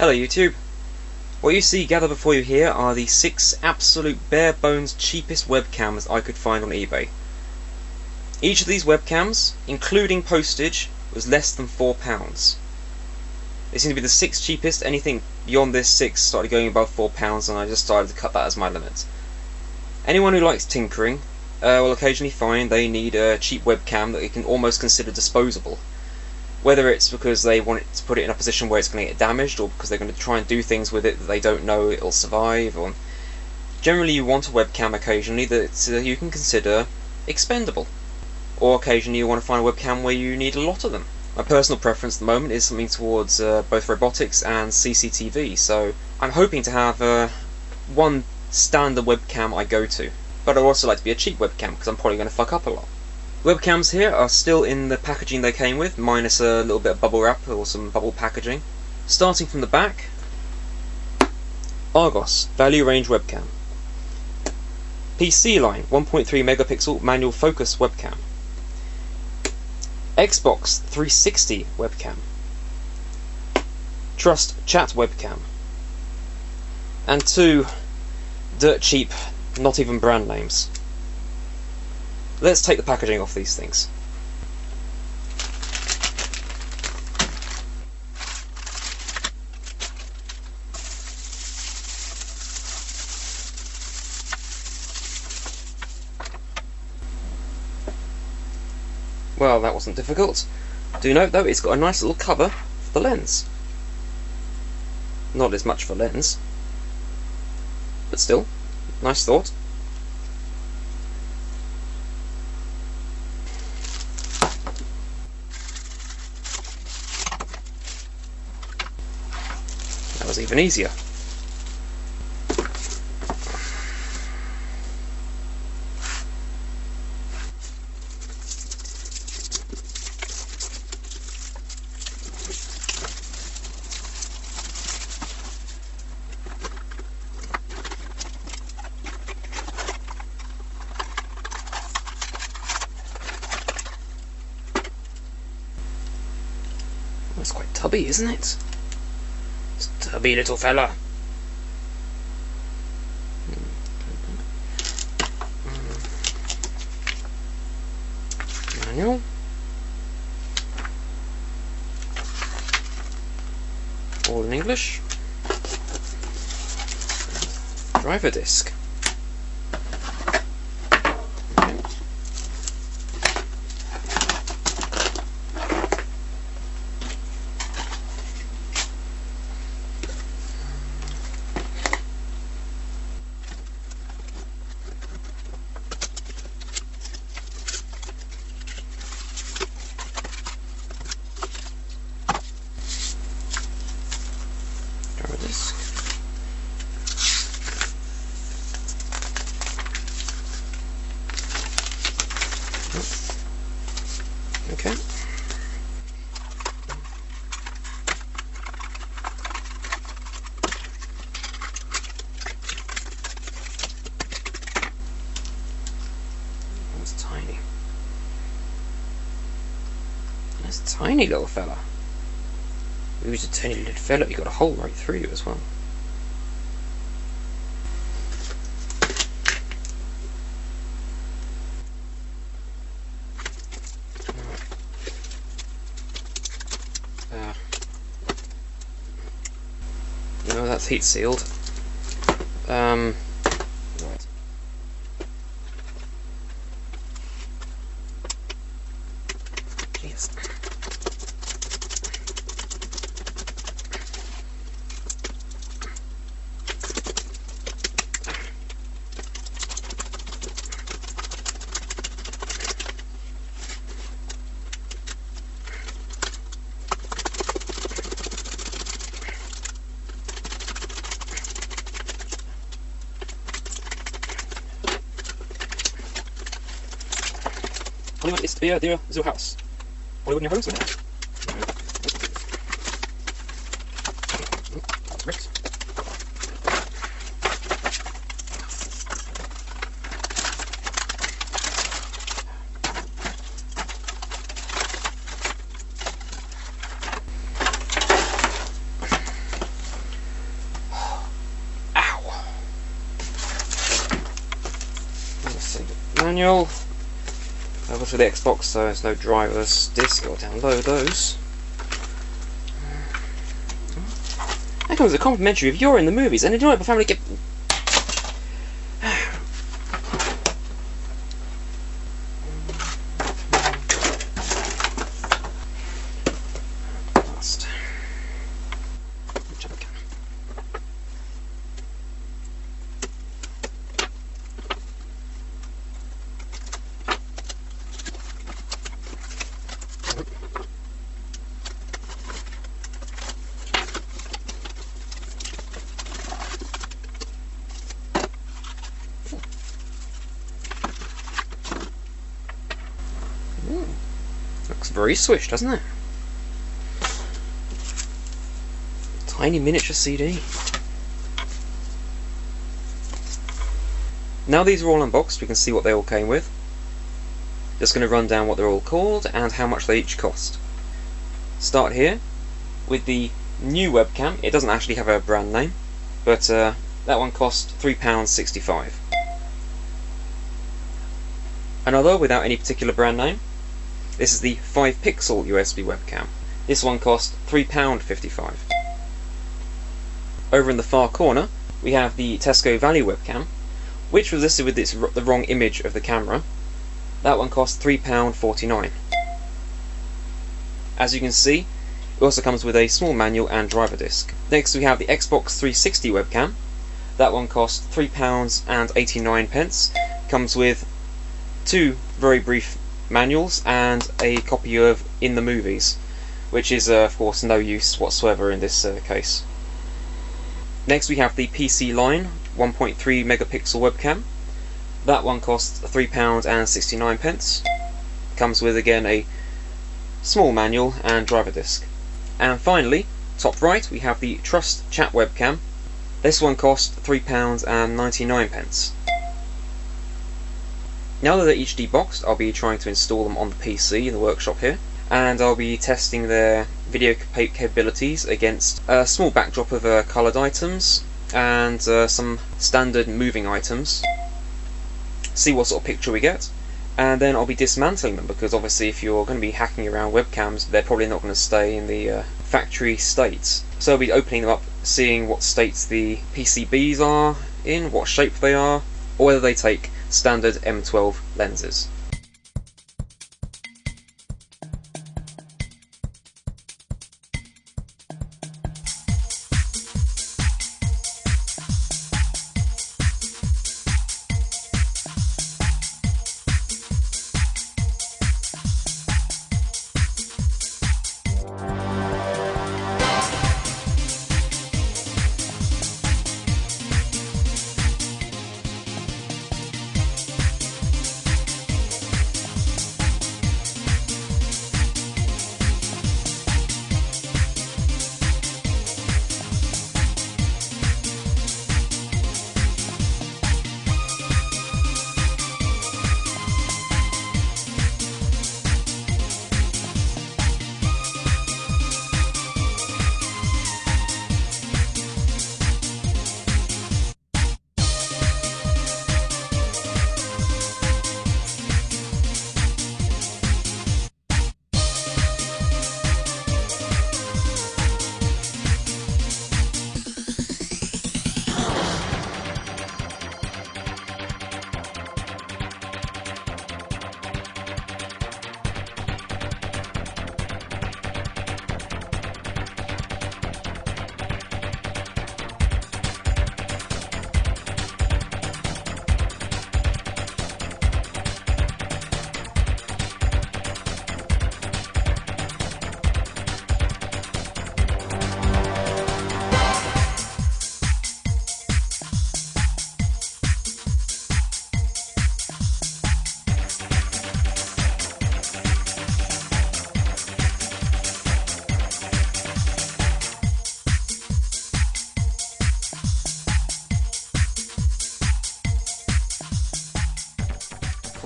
Hello YouTube. What you see gathered before you here are the 6 absolute bare bones cheapest webcams I could find on eBay. Each of these webcams, including postage, was less than £4. They seem to be the 6 cheapest. Anything beyond this 6 started going above £4, and I just started to cut that as my limit. Anyone who likes tinkering will occasionally find they need a cheap webcam that you can almost consider disposable. Whether it's because they want it to put it in a position where it's going to get damaged, or because they're going to try and do things with it that they don't know it'll survive, or generally you want a webcam occasionally that you can consider expendable. Or occasionally you want to find a webcam where you need a lot of them. My personal preference at the moment is something towards both robotics and CCTV, so I'm hoping to have one standard webcam I go to. But I'd also like to be a cheap webcam, because I'm probably going to fuck up a lot. Webcams here are still in the packaging they came with, minus a little bit of bubble wrap or some bubble packaging. Starting from the back, Argos Value Range Webcam. PC Line 1.3 megapixel manual focus webcam. Xbox 360 webcam. Trust Chat webcam. And 2 dirt cheap, not even brand names. Let's take the packaging off these things. Well, that wasn't difficult. Do note though, it's got a nice little cover for the lens. Not as much for lens, but still, nice thought. That was even easier. That's quite tubby, isn't it? It's a tubby little fella. Manual. All in English. Driver disc. Disc. Okay. That's tiny. That's a tiny little fella. He was a tiny little fella, he got a hole right through you as well. No, that's heat sealed. Right. Jeez. Hollywood ist wer der so Haus. Hollywood in your house? That's ripped. manual. Obviously the Xbox, so there's no driver's disc, or download those. That comes a complimentary if you're in the movies and enjoy it, but family get. Looks very swish, doesn't it? Tiny miniature CD. Now these are all unboxed, we can see what they all came with. Just going to run down what they're all called and how much they each cost. Start here with the new webcam. It doesn't actually have a brand name, but that one cost £3.65. Another without any particular brand name. This is the 5-pixel USB webcam. This one cost £3.55. Over in the far corner, we have the Tesco Value webcam, which was listed with the wrong image of the camera. That one cost £3.49. As you can see, it also comes with a small manual and driver disc. Next we have the Xbox 360 webcam. That one cost £3.89. Comes with 2 very brief manuals and a copy of In the Movies, which is of course no use whatsoever in this case. Next we have the PC Line 1.3 megapixel webcam. That one costs £3.69. Comes with again a small manual and driver disc. And finally, top right, we have the Trust Chat webcam. This one cost £3.99. Now that they're each deboxed, I'll be trying to install them on the PC in the workshop here, and I'll be testing their video capabilities against a small backdrop of coloured items and some standard moving items. See what sort of picture we get, and then I'll be dismantling them, because obviously if you're going to be hacking around webcams, they're probably not going to stay in the factory states. So I'll be opening them up, seeing what states the PCBs are in, what shape they are, or whether they take standard M12 lenses.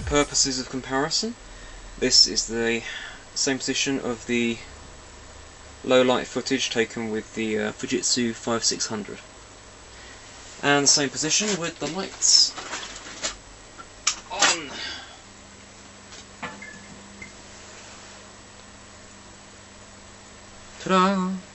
Purposes of comparison, this is the same position of the low light footage taken with the Fujitsu 5600, and the same position with the lights on. Ta-da!